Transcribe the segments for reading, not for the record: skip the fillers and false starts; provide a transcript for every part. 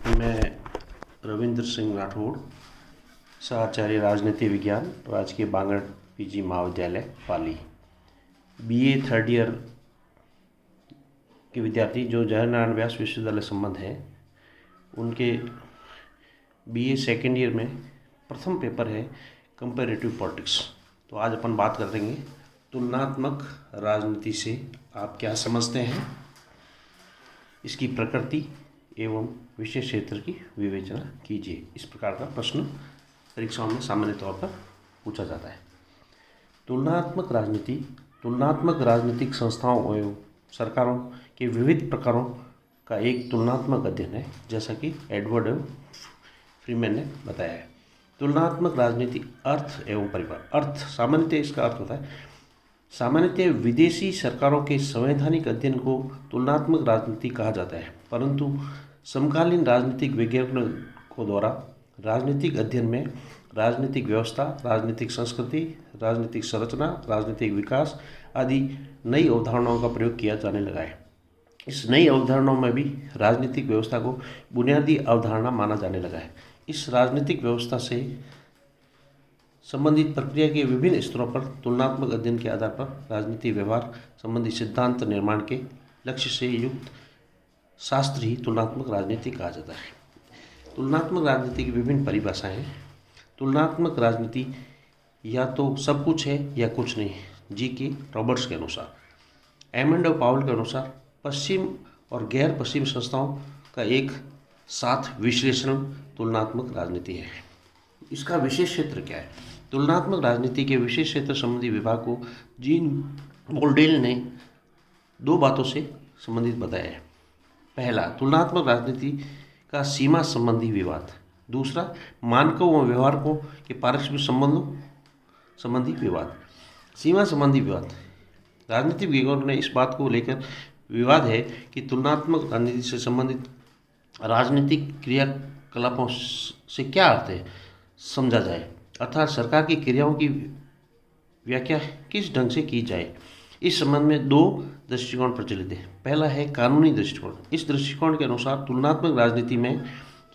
मैं रविंद्र सिंह राठौड़, सहआचार्य राजनीति विज्ञान, राजकीय बांगड़ पीजी महाविद्यालय पाली, बीए थर्ड ईयर के विद्यार्थी जो जवाहरलाल व्यास विश्वविद्यालय संबंध है, उनके बीए सेकेंड ईयर में प्रथम पेपर है कंपैरेटिव पॉलिटिक्स। तो आज अपन बात करेंगे तुलनात्मक राजनीति से आप क्या समझते हैं, इसकी प्रकृति एवं विशेष क्षेत्र की विवेचना कीजिए। इस प्रकार का प्रश्न परीक्षाओं में सामान्य तौर पर पूछा जाता है। तुलनात्मक राजनीति तुलनात्मक राजनीतिक संस्थाओं एवं सरकारों के विविध प्रकारों का एक तुलनात्मक अध्ययन है, जैसा कि एडवर्ड एवं फ्रीमैन ने बताया है। तुलनात्मक राजनीति अर्थ एवं परिवार। अर्थ सामान्यतः इसका अर्थ होता है सामान्यतः विदेशी सरकारों के संवैधानिक अध्ययन को तुलनात्मक राजनीति कहा जाता है, परंतु समकालीन राजनीतिक वैज्ञानिकों द्वारा राजनीतिक अध्ययन में राजनीतिक व्यवस्था, राजनीतिक संस्कृति, राजनीतिक संरचना, राजनीतिक विकास आदि नई अवधारणाओं का प्रयोग किया जाने लगा है। इस नई अवधारणाओं में भी राजनीतिक व्यवस्था को बुनियादी अवधारणा माना जाने लगा है। इस राजनीतिक व्यवस्था से संबंधित प्रक्रिया के विभिन्न स्तरों पर तुलनात्मक अध्ययन के आधार पर राजनीति व्यवहार संबंधी सिद्धांत निर्माण के लक्ष्य से युक्त शास्त्र ही तुलनात्मक राजनीति कहा जाता है। तुलनात्मक राजनीति की विभिन्न परिभाषाएं हैं। तुलनात्मक राजनीति या तो सब कुछ है या कुछ नहीं है। जी के रॉबर्ट्स के अनुसार, एमंड और पावल के अनुसार पश्चिम और गैर पश्चिम संस्थाओं का एक साथ विश्लेषण तुलनात्मक राजनीति है। इसका विशेष क्षेत्र क्या है? तुलनात्मक राजनीति के विशेष क्षेत्र संबंधी विभाग को जीन बोल्डेल ने दो बातों से संबंधित बताया है। पहला, तुलनात्मक राजनीति का सीमा संबंधी विवाद। दूसरा, मानकों व व्यवहारों के पारस्परिक संबंधों संबंधी विवाद। सीमा संबंधी विवाद। राजनीतिक विज्ञान ने इस बात को लेकर विवाद है कि तुलनात्मक राजनीति से संबंधित राजनीतिक क्रियाकलापों से क्या अर्थ है समझा जाए, अर्थात सरकार की क्रियाओं की व्याख्या किस ढंग से की जाए। इस संबंध में दो दृष्टिकोण प्रचलित है। पहला है कानूनी दृष्टिकोण। इस दृष्टिकोण के अनुसार तुलनात्मक राजनीति में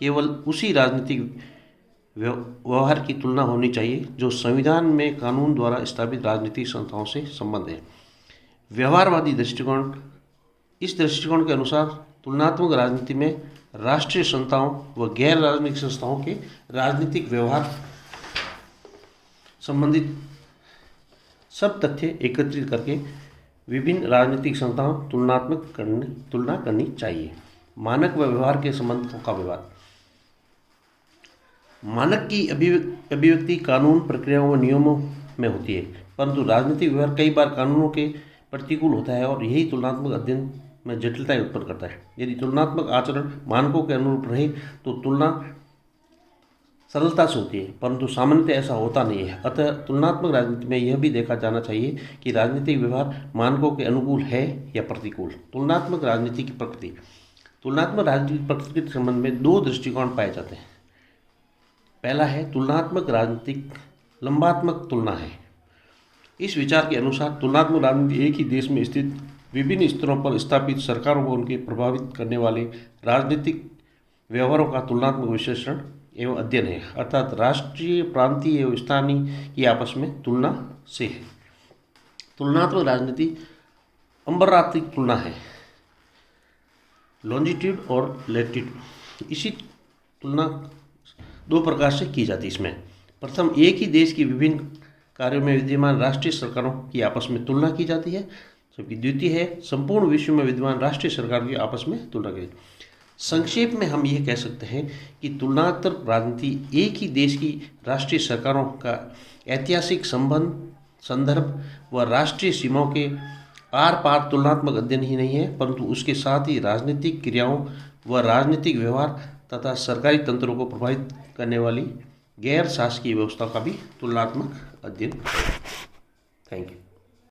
केवल उसी राजनीतिक व्यवहार की तुलना होनी चाहिए जो संविधान में कानून द्वारा स्थापित राजनीतिक संस्थाओं से संबंध है। व्यवहारवादी दृष्टिकोण। इस दृष्टिकोण के अनुसार तुलनात्मक राजनीति में राष्ट्रीय संस्थाओं व गैर राजनीतिक संस्थाओं के राजनीतिक व्यवहार संबंधित सब तथ्य एकत्रित करके विभिन्न राजनीतिक संस्थाओं तुलना करनी चाहिए। मानक व व्यवहार के संबंधों का विवाद। मानक की अभिव्यक्ति कानून, प्रक्रियाओं व नियमों में होती है, परंतु राजनीतिक व्यवहार कई बार कानूनों के प्रतिकूल होता है और यही तुलनात्मक अध्ययन में जटिलताएं उत्पन्न करता है। यदि तुलनात्मक आचरण मानकों के अनुरूप रहे तो तुलना सरलता से होती है, परंतु सामान्यतः ऐसा होता नहीं है। अतः तुलनात्मक राजनीति में यह भी देखा जाना चाहिए कि राजनीतिक व्यवहार मानकों के अनुकूल है या प्रतिकूल। तुलनात्मक राजनीति की प्रकृति। तुलनात्मक राजनीति की प्रकृति के संबंध में दो दृष्टिकोण पाए जाते हैं। पहला है तुलनात्मक राजनीतिक लंबात्मक तुलना है। इस विचार के अनुसार तुलनात्मक राजनीति एक ही देश में स्थित विभिन्न स्तरों पर स्थापित सरकारों को उनके प्रभावित करने वाले राजनीतिक व्यवहारों का तुलनात्मक विश्लेषण एवं अध्ययन है, अर्थात राष्ट्रीय, प्रांतीय एवं स्थानीय की आपस में तुलना से है। तुलनात्मक राजनीति अंतर्राष्ट्रीय तुलना है, लॉन्जिट्यूड और लैटिट्यूड। इसी तुलना दो प्रकार से की जाती है। इसमें प्रथम, एक ही देश की विभिन्न कार्यों में विद्यमान राष्ट्रीय सरकारों की आपस में तुलना की जाती है, जबकि द्वितीय है संपूर्ण विश्व में विद्यमान राष्ट्रीय सरकारों की आपस में तुलना की। संक्षेप में हम यह कह सकते हैं कि तुलनात्मक राजनीति एक ही देश की राष्ट्रीय सरकारों का ऐतिहासिक संदर्भ व राष्ट्रीय सीमाओं के आर पार तुलनात्मक अध्ययन ही नहीं है, परंतु उसके साथ ही राजनीतिक क्रियाओं व राजनीतिक व्यवहार तथा सरकारी तंत्रों को प्रभावित करने वाली गैर शासकीय व्यवस्था का भी तुलनात्मक अध्ययन है। Thank you.